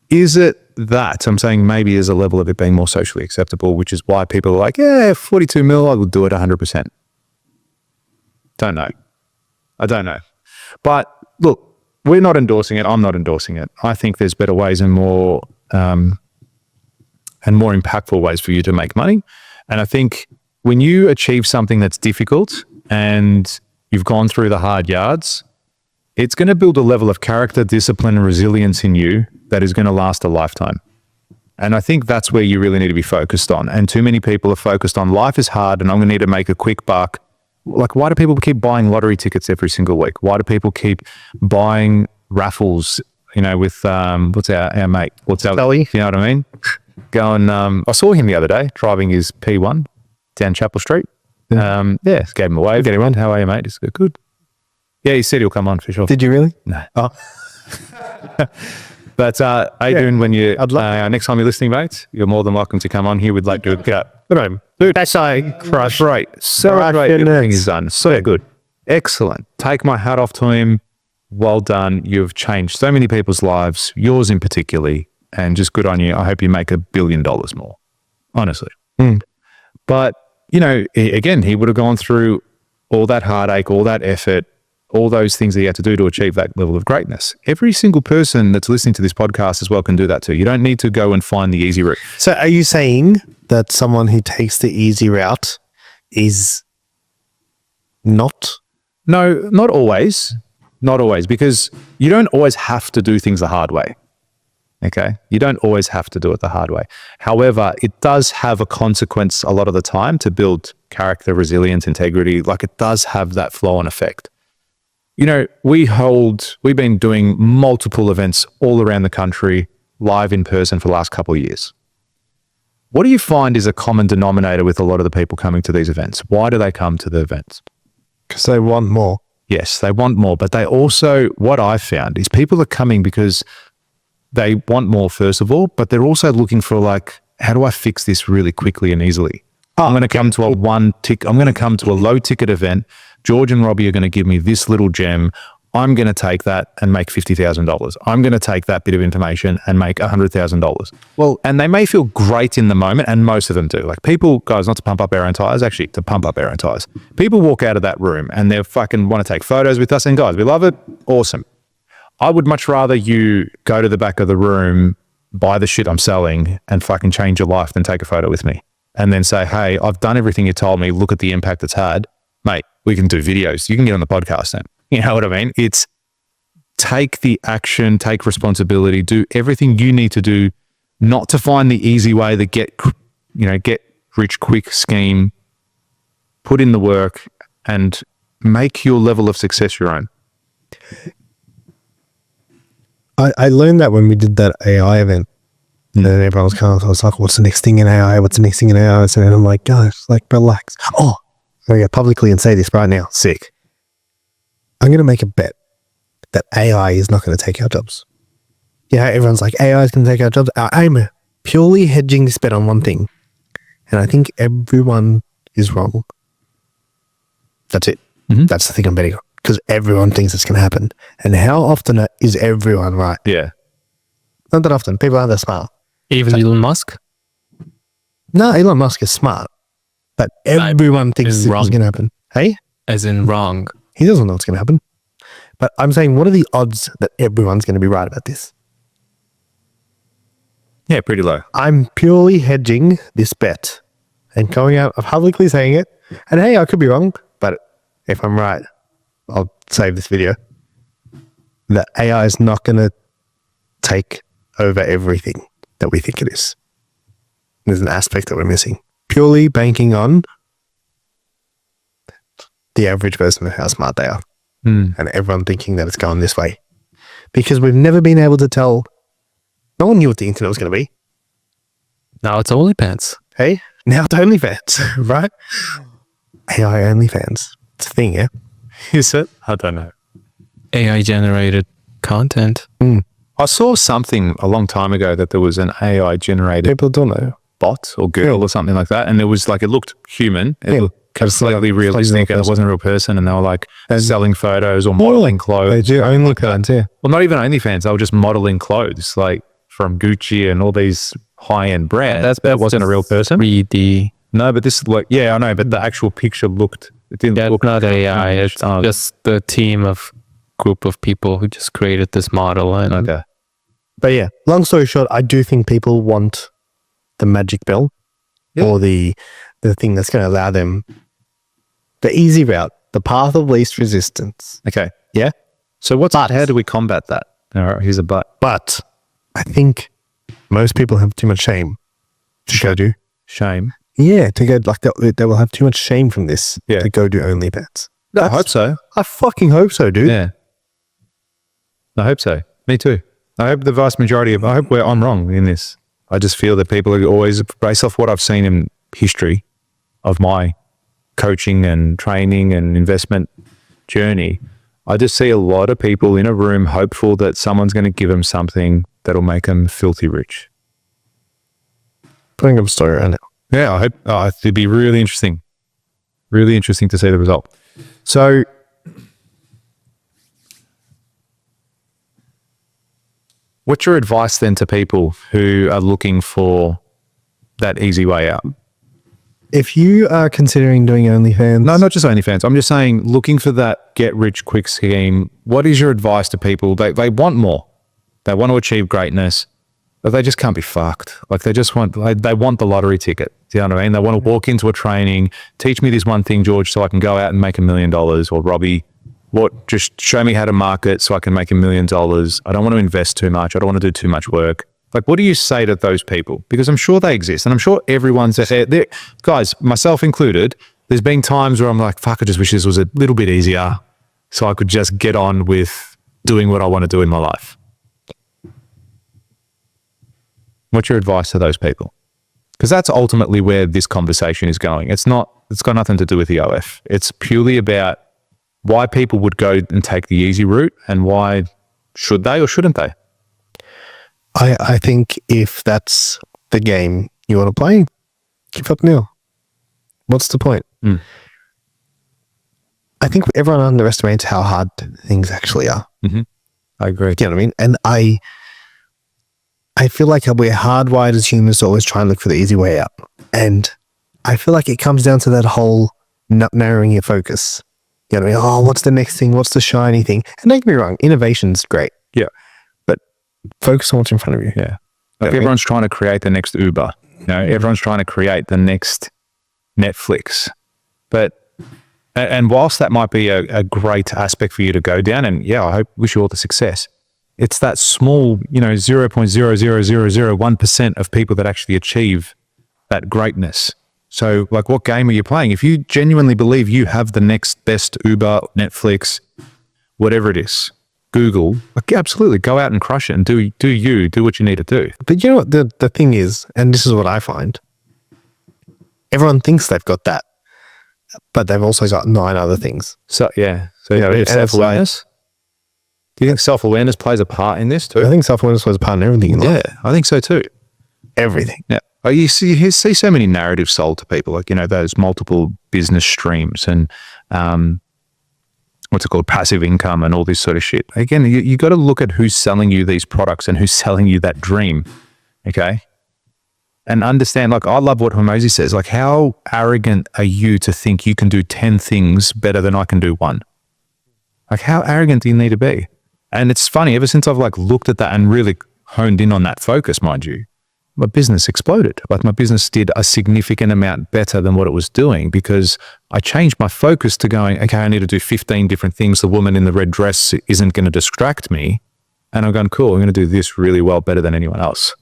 Is it that? I'm saying maybe there's a level of it being more socially acceptable, which is why people are like, yeah, 42 mil, I will do it 100%. Don't know. I don't know. But look, we're not endorsing it. I'm not endorsing it. I think there's better ways and more impactful ways for you to make money. And I think when you achieve something that's difficult and you've gone through the hard yards, it's going to build a level of character, discipline, and resilience in you that is going to last a lifetime. And I think that's where you really need to be focused on. And too many people are focused on life is hard and I'm going to need to make a quick buck. Like, why do people keep buying lottery tickets every single week? Why do people keep buying raffles, with, what's our mate? What's our, Sally? you know what I mean? I saw him the other day driving his P1 down Chapel Street. Gave him a wave. Get him How are you, mate? He's good. Yeah, he said he'll come on for sure. Did you really? No. Oh. But Adrian, when you next time you're listening, mate, you're more than welcome to come on here. We'd like to Dude, that's crush. Great. So great. Everything is done. So good. Excellent. Take my hat off to him. Well done. You've changed so many people's lives, yours in particularly, and just good on you. I hope you make $1 billion more, honestly. But, again, he would have gone through all that heartache, all that effort, all those things that he had to do to achieve that level of greatness. Every single person that's listening to this podcast as well can do that too. You don't need to go and find the easy route. So are you saying that someone who takes the easy route is not? No, not always. Not always, because you don't always have to do things the hard way. Okay? You don't always have to do it the hard way. However, it does have a consequence a lot of the time to build character, resilience, integrity. Like, it does have that flow and effect. We've been doing multiple events all around the country, live in person for the last couple of years. What do you find is a common denominator with a lot of the people coming to these events? Why do they come to the events? Because they want more. Yes, they want more, but they also, what I found is people are coming because they want more, first of all, but they're also looking for how do I fix this really quickly and easily? I'm going to come to a low ticket event. George and Robby are going to give me this little gem. I'm going to take that and make $50,000. I'm going to take that bit of information and make $100,000. Well, and they may feel great in the moment, and most of them do. Like, people, guys, not to pump up our own tires, actually to pump up our own tires. People walk out of that room and they fucking want to take photos with us. And guys, we love it. Awesome. I would much rather you go to the back of the room, buy the shit I'm selling, and fucking change your life than take a photo with me. And then say, hey, I've done everything you told me. Look at the impact it's had. Mate, we can do videos. You can get on the podcast then. You know what I mean? It's take the action, take responsibility, do everything you need to do, not to find the easy way, the get rich quick scheme. Put in the work and make your level of success your own. I learned that when we did that AI event. And then everyone was I was like, what's the next thing in AI? What's the next thing in AI? And I'm like, gosh, relax. Oh, I'm going to publicly and say this right now. Sick. I'm going to make a bet that AI is not going to take our jobs. Yeah, everyone's like, AI is going to take our jobs. I'm purely hedging this bet on one thing. And I think everyone is wrong. That's it. Mm-hmm. That's the thing I'm betting on. Because everyone thinks it's going to happen. And how often is everyone right? Yeah. Not that often. People aren't that smart. Even Elon Musk? No, Elon Musk is smart. But everyone thinks it's going to happen. Hey? As in wrong. He doesn't know what's going to happen. But I'm saying, what are the odds that everyone's going to be right about this? Yeah, pretty low. I'm purely hedging this bet and going out of publicly saying it. And hey, I could be wrong, but if I'm right, I'll save this video. That AI is not going to take over everything that we think it is. There's an aspect that we're missing. Purely banking on the average person of how smart they are. And everyone thinking that it's going this way. Because we've never been able to tell. No one knew what the internet was going to be. Now it's OnlyFans. Hey, now it's OnlyFans, right? AI OnlyFans. It's a thing, yeah? Is it? I don't know. AI generated content. I saw something a long time ago that there was an AI generated People don't know. bot or girl or something like that. And it was like, it looked human. It looked It's like- completely realistic and it wasn't a real person. And they were like selling photos or They modeling clothes. do OnlyFans, yeah. Well, not even OnlyFans. They were just modeling clothes like from Gucci and all these high-end brands. That wasn't a real person. 3D. No, but this is like, yeah, I know, but the actual picture looked, it didn't Yeah, look it's not AI. It's Oh, just the team of group of people who just created this model. And okay. But yeah, long story short, I do think people want the magic bell or the thing that's going to allow them the easy route, the path of least resistance. Okay. Yeah. So how do we combat that? All right, here's a but. But I think most people have too much shame to go do. Shame. Yeah, to go like they will have too much shame from this to go do OnlyFans. I hope so. I fucking hope so, dude. Yeah. I hope so. Me too. I hope the vast majority I hope I'm wrong in this. I just feel that people are always, based off what I've seen in history of my coaching and training and investment journey, I just see a lot of people in a room hopeful that someone's going to give them something that'll make them filthy rich. Putting up a story around it. Yeah, I hope it'd be really interesting. Really interesting to see the result. So, what's your advice then to people who are looking for that easy way out? If you are considering doing OnlyFans, No, not just OnlyFans. I'm just saying, looking for that get rich quick scheme. What is your advice to people? They want more. They want to achieve greatness, but they just can't be fucked. Like they just want, they want the lottery ticket. Do you know what I mean? They want to walk into a training, teach me this one thing, George, so I can go out and make $1 million, or Robby, just show me how to market so I can make $1 million. I don't want to invest too much. I don't want to do too much work. Like, what do you say to those people? Because I'm sure they exist, and I'm sure everyone's there. Guys, myself included, there's been times where I'm like, fuck, I just wish this was a little bit easier so I could just get on with doing what I want to do in my life. What's your advice to those people? Because that's ultimately where this conversation is going. It's got nothing to do with the OF. It's purely about why people would go and take the easy route, and why should they or shouldn't they? I think if that's the game you want to play, give up now. What's the point? I think everyone underestimates how hard things actually are. I agree. You know what I mean? And I feel like we're hardwired as humans to always try and look for the easy way out. And I feel like it comes down to that whole narrowing your focus. You know what I mean? Oh, what's the next thing? What's the shiny thing? And don't get me wrong, innovation's great. Yeah. But focus on what's in front of you. Yeah. Like everyone's trying to create the next Uber. You know, everyone's trying to create the next Netflix. And whilst that might be a great aspect for you to go down, and yeah, I wish you all the success. It's that small, 0.00001% of people that actually achieve that greatness. So like, what game are you playing? If you genuinely believe you have the next best Uber, Netflix, whatever it is, Google, like, absolutely go out and crush it and do what you need to do. But you know what the thing is, and this is what I find, everyone thinks they've got that, but they've also got 9 other things. So yeah. So Yeah, and it's self-awareness. Do you think self-awareness plays a part in this too? I think self-awareness was a part in everything in life. Yeah, I think so too. Everything. Yeah. Oh, you see so many narratives sold to people, like, those multiple business streams and what's it called, passive income and all this sort of shit. Again, you got to look at who's selling you these products and who's selling you that dream, okay? And understand, like, I love what Hormozy says, like, how arrogant are you to think you can do 10 things better than I can do 1? Like, how arrogant do you need to be? And it's funny, ever since I've like looked at that and really honed in on that focus, mind you, my business exploded. Like, my business did a significant amount better than what it was doing because I changed my focus to going, okay, I need to do 15 different things. The woman in the red dress isn't going to distract me. And I'm going, cool, I'm going to do this really well, better than anyone else.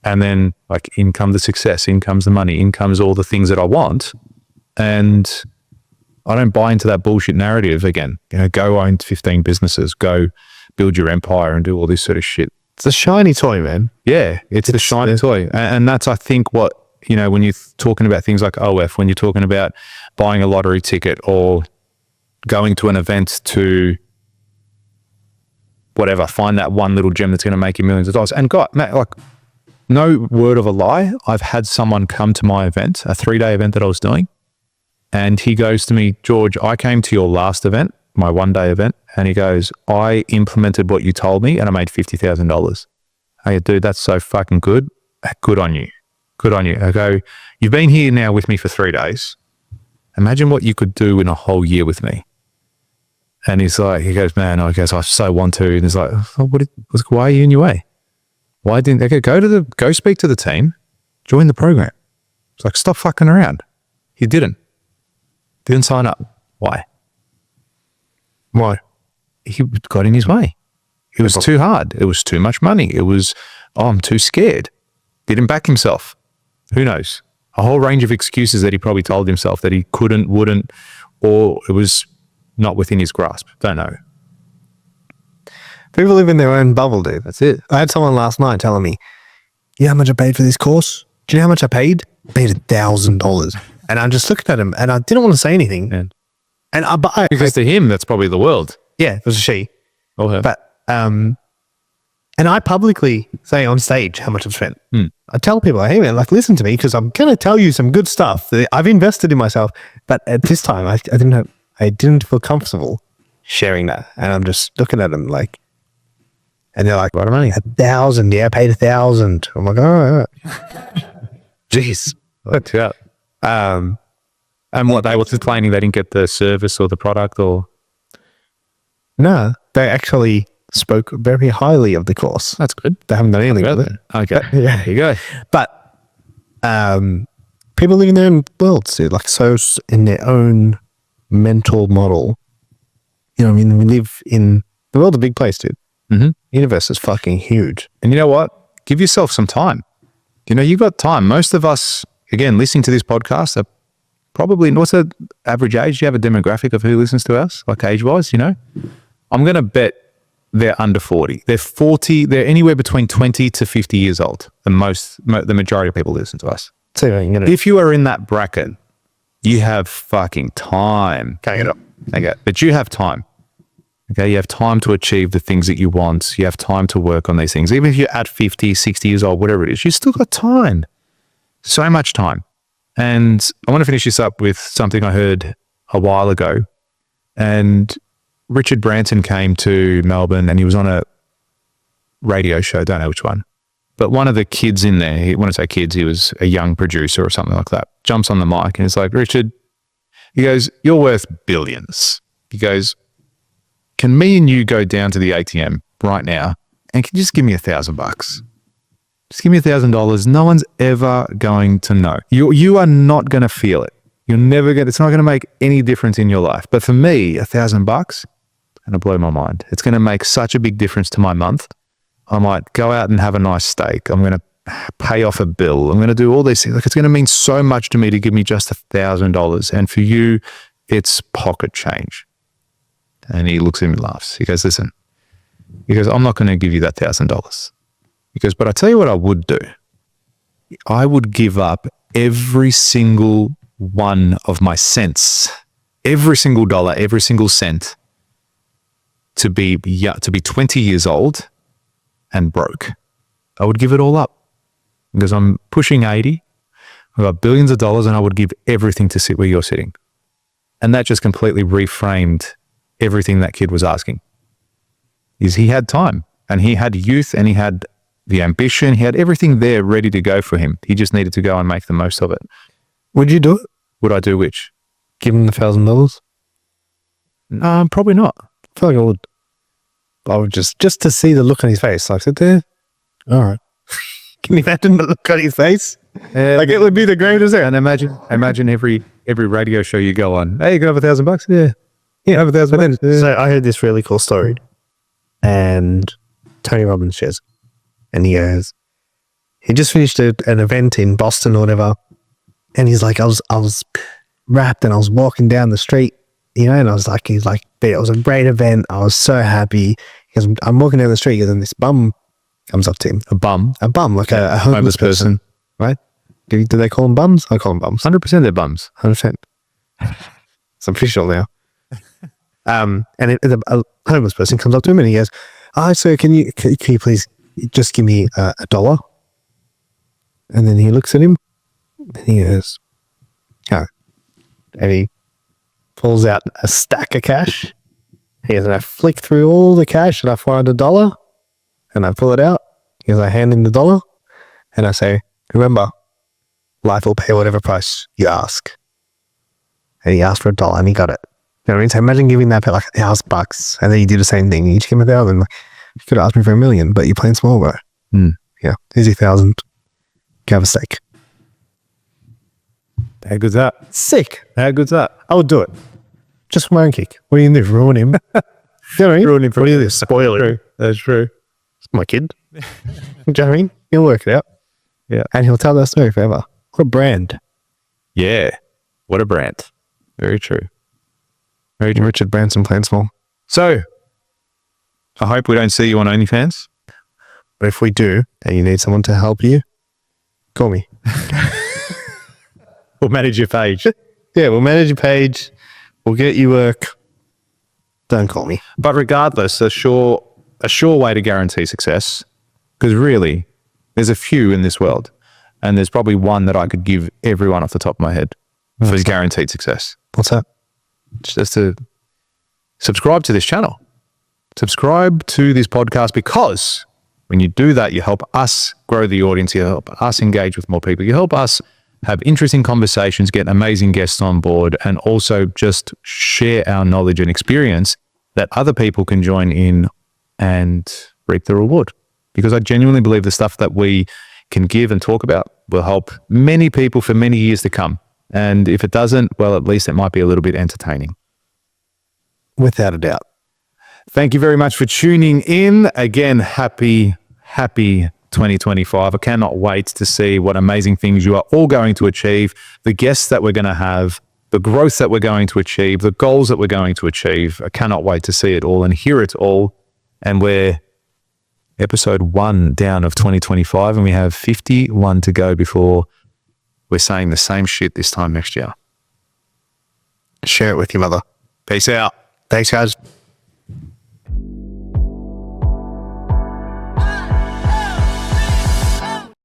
And then like in comes the success, in comes the money, in comes all the things that I want. And I don't buy into that bullshit narrative again. You know, go own 15 businesses, go build your empire and do all this sort of shit. It's a shiny toy, man. Yeah, it's the shiny toy. And that's, I think, what, you know, when you're talking about things like OF, when you're talking about buying a lottery ticket or going to an event to whatever, find that one little gem that's going to make you millions of dollars. And God, Matt, like, no word of a lie, I've had someone come to my event, a 3-day event that I was doing, and he goes to me, George, I came to your last event, my 1-day event, and he goes, I implemented what you told me and I made $50,000. I go, dude, that's so fucking good. Good on you. Good on you. I go, you've been here now with me for 3 days. Imagine what you could do in a whole year with me. And he's like, he goes, man, I guess I so want to. And he's like, oh, why are you in your way? Why didn't they go speak to the team, join the program? It's like, stop fucking around. He didn't sign up. Why? He got in his way. It was too hard. It was too much money. It was, I'm too scared. Didn't back himself. Who knows? A whole range of excuses that he probably told himself that he couldn't, wouldn't, or it was not within his grasp. Don't know. People live in their own bubble, dude. That's it. I had someone last night telling me, how much I paid for this course? Do you know how much I paid? I paid $1,000. And I'm just looking at him and I didn't want to say anything. Man. Because to him, that's probably the world. Yeah, it was a she. Or her. But, and I publicly say on stage how much I've spent. I tell people, hey man, like listen to me because I'm going to tell you some good stuff that I've invested in myself. But at this time, I didn't feel comfortable sharing that. And I'm just looking at them like, and they're like, what money? 1,000. Yeah, I paid 1,000. I'm like, all right. Jeez. Yeah. And what, they were complaining they didn't get the service or the product or? No, they actually spoke very highly of the course. That's good. They haven't done anything with it. Okay. Yeah. There you go. But people live in their own worlds, dude. Like, so in their own mental model. You know what I mean? We live in the world, a big place, dude. Mm-hmm. Universe is fucking huge. And you know what? Give yourself some time. You know, you've got time. Most of us, again, listening to this podcast are probably, what's the average age? Do you have a demographic of who listens to us, like age-wise, you know? I'm going to bet they're under 40. They're 40. They're anywhere between 20 to 50 years old. The majority of people listen to us. So if you are in that bracket, you have fucking time. Can't get up. Okay. But you have time. Okay. You have time to achieve the things that you want. You have time to work on these things. Even if you're at 50, 60 years old, whatever it is, you still got time. So much time. And I want to finish this up with something I heard a while ago. And Richard Branson came to Melbourne and he was on a radio show, don't know which one. But one of the kids in there, when I say kids, he was a young producer or something like that, jumps on the mic and he's like, Richard, he goes, you're worth billions. He goes, can me and you go down to the ATM right now and can you just give me $1,000? Just give me $1,000. No one's ever going to know. You are not going to feel it. You're never going to, it's not going to make any difference in your life. But for me, $1,000 going to blow my mind. It's going to make such a big difference to my month. I might go out and have a nice steak. I'm going to pay off a bill. I'm going to do all these things. Like, it's going to mean so much to me to give me just $1,000. And for you, it's pocket change. And he looks at me and laughs. He goes, listen, he goes, I'm not going to give you that $1,000. He goes, but I tell you what I would do. I would give up every single one of my cents, every single dollar, every single cent to be 20 years old and broke. I would give it all up because I'm pushing 80. I've got billions of dollars and I would give everything to sit where you're sitting. And that just completely reframed everything that kid was asking. He had time and he had youth and he had the ambition. He had everything there ready to go for him. He just needed to go and make the most of it. Would you do it? Would I do which? Give him the $1,000? Probably not. I feel like I would. I would just to see the look on his face. Like, sit there. All right. Can you imagine the look on his face? Like, it would be the greatest thing. And imagine every radio show you go on. Hey, you can have $1,000? Yeah. Yeah, have $1,000. So I heard this really cool story. And Tony Robbins shares. And he goes, he just finished an event in Boston or whatever. And he's like, I was wrapped and I was walking down the street, and I was like, he's like, it was a great event. I was so happy. Because I'm walking down the street and this bum comes up to him. A bum. Like a homeless person. Right? Do they call them bums? I call them bums. 100% they're bums. 100%. It's official now. And a homeless person comes up to him and he goes, sir, can you please just give me $1? And then he looks at him and he goes, oh. And he pulls out a stack of cash. He goes, and I flick through all the cash and I find $1 and I pull it out. He goes, I hand him the $1 and I say, remember, life will pay whatever price you ask. And he asked for $1 and he got it. You know what I mean? So imagine giving that like $1,000 and then you do the same thing. You each give him $1,000. Like, you could have asked me for $1 million, but you're playing small, bro. Yeah. Here's your $1,000. Go have a steak. How good's that? Sick. How good's that? I would do it. Just for my own kick. What do you do? Ruin him? You know what I mean? Ruin him for what do you do? Spoil it. True. That's true. It's my kid. Do you know what I mean? He'll work it out. Yeah. And he'll tell that story forever. What a brand. Yeah. What a brand. Very true. Very true. Richard Branson playing small. So, I hope we don't see you on OnlyFans. But if we do, and you need someone to help you, call me. We'll manage your page. Yeah, we'll manage your page. We'll get you work. Don't call me. But regardless, a sure way to guarantee success, because really, there's a few in this world, and there's probably one that I could give everyone off the top of my head for guaranteed success. What's that? Just to subscribe to this channel. Subscribe to this podcast, because when you do that, you help us grow the audience, you help us engage with more people, you help us have interesting conversations, get amazing guests on board, and also just share our knowledge and experience that other people can join in and reap the reward. Because I genuinely believe the stuff that we can give and talk about will help many people for many years to come. And if it doesn't, well, at least it might be a little bit entertaining. Without a doubt. Thank you very much for tuning in. Again, happy 2025. I cannot wait to see what amazing things you are all going to achieve, the guests that we're going to have, the growth that we're going to achieve, the goals that we're going to achieve. I cannot wait to see it all and hear it all. And we're episode 1 down of 2025, and we have 51 to go before we're saying the same shit this time next year. Share it with your mother. Peace out. Thanks, guys.